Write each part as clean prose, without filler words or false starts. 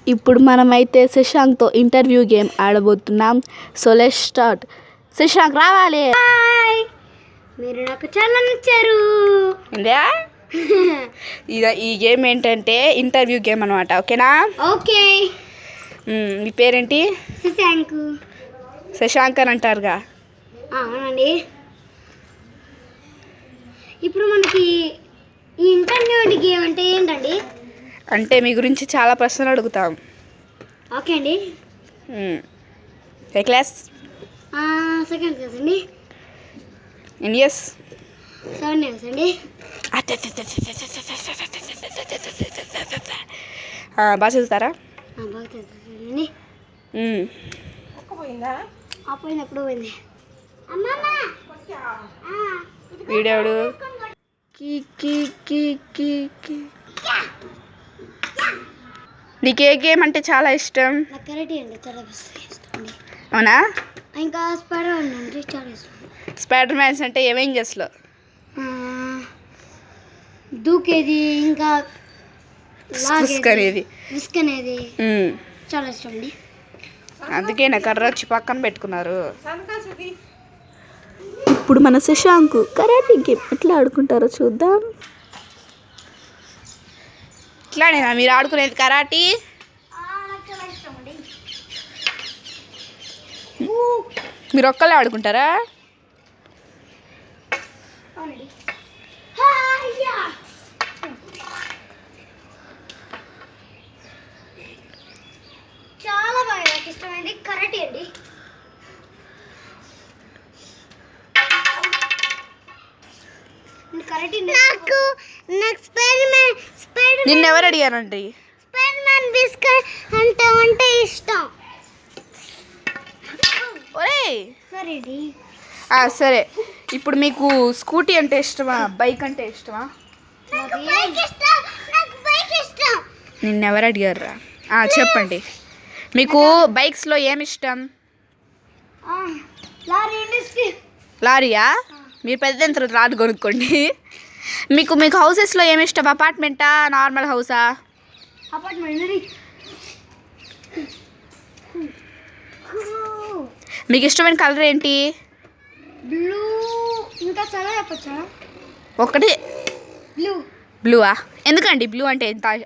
ఇప్పుడు మనమైతే శశాంక్తో ఇంటర్వ్యూ గేమ్ ఆడబోతున్నాం. So let's start. శశాంక్ రావాలి. మీరు నాకు చాలా నచ్చారు. ఈ గేమ్ ఏంటంటే ఇంటర్వ్యూ గేమ్ అనమాట. ఓకేనా? ఓకే. మీ పేరేంటి? శశాంక్. శశాంక్ అని అంటారుగా? అవునండి. ఇప్పుడు మనకి ఈ ఇంటర్వ్యూ గేమ్ అంటే ఏంటండి? అంటే మీ గురించి చాలా ప్రశ్నలు అడుగుతాం. ఓకే అండి. ఏ క్లాస్? సెకండ్ క్లాస్ అండి. In years? 7 years అండి. బాగా చదువుతారా? బాగా చదువుతానండి. పోయింది ఎప్పుడు పోయింది. వీడేవాడు? నీకు ఏ గేమ్ అంటే చాలా ఇష్టం? నాకు కరాటే అండి చాలా ఇష్టం. అవునా? ఇంకా స్పైడర్ మ్యాన్ అంటే చాలా ఇష్టం. స్పైడర్ మ్యాన్స్ అంటే ఎవెంజర్స్లో దూకేది ఇంకా విస్క్ అనేది చాలా ఇష్టం అండి. అందుకే నా కర్ర వచ్చి పక్కన పెట్టుకున్నారు. ఇప్పుడు మన శశాంక్ కరాటే గేమ్ ఎట్లా ఆడుకుంటారో చూద్దాం. ఇట్లానేనా మీరు ఆడుకునేది కరాటీ? మీరు ఒక్కళ్ళే ఆడుకుంటారా? చాలా బాగా నాకు ఇష్టమైంది కరాటే అండి. నాకు స్పైడర్ నిన్నెవరు అడిగారండి? స్పైడర్ మ్యాన్ బిస్కెట్ అంటే ఇష్టం. సరే, ఇప్పుడు మీకు స్కూటీ అంటే ఇష్టమా, బైక్ అంటే ఇష్టమా? నిన్నెవరు అడిగారా? చెప్పండి. మీకు బైక్స్లో ఏమి ఇష్టం? లారీయా? మీరు పెద్ద ఎంత లారీ కొనుక్కోండి. మీకు హౌసెస్లో ఏమి ఇష్టం? అపార్ట్మెంటా, నార్మల్ హౌసా? అపార్ట్మెంట్. మీకు ఇష్టమైన కలర్ ఏంటి? బ్లూ. ఇంకా చాలా చెప్పచ్చా? ఒకటి బ్లూవా? ఎందుకండి బ్లూ అంటే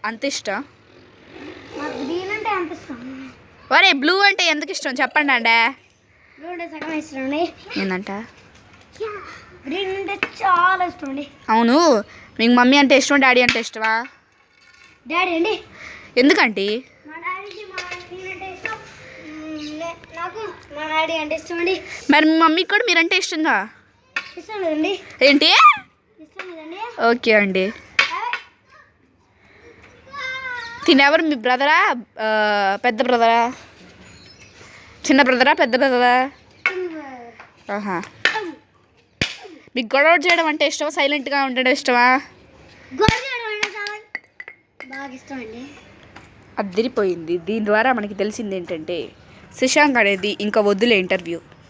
అంత ఇష్టం? నాకు గ్రీన్ అంటే అంత ఇష్టం. ఒరే, బ్లూ అంటే ఎందుకు ఇష్టం చెప్పండి అండి. బ్లూ అంటే సగం ఇష్టం అండి. ఏంటంట? గ్రీన్ అంటే చాలా ఇష్టం అండి. అవును, మీకు మమ్మీ అంటే ఇష్టం, డాడీ అంటే ఇష్టమా? డాడీ అండి. ఎందుకండి? మా డాడీ అంటే ఇష్టం. నాకు మా డాడీ అంటే ఇష్టం అండి. మరి మీ మమ్మీకి కూడా మీరంటే ఇష్టంగా? ఇష్టం లేదండి. ఏంటి? ఇష్టం లేదండి. ఓకే అండి. తినెవరు? మీ బ్రదరా, పెద్ద బ్రదరా, చిన్న బ్రదరా, పెద్ద బ్రదరా? మీకు గొడవ చేయడం అంటే ఇష్టమా, సైలెంట్గా ఉండడం ఇష్టమా? గొడవ చేయడం అంటే చాలా బాగా ఇష్టం అండి. అదిరిపోయింది. దీని ద్వారా మనకి తెలిసింది ఏంటంటే శశాంక్ అనేది ఇంకా వద్దులే ఇంటర్వ్యూ.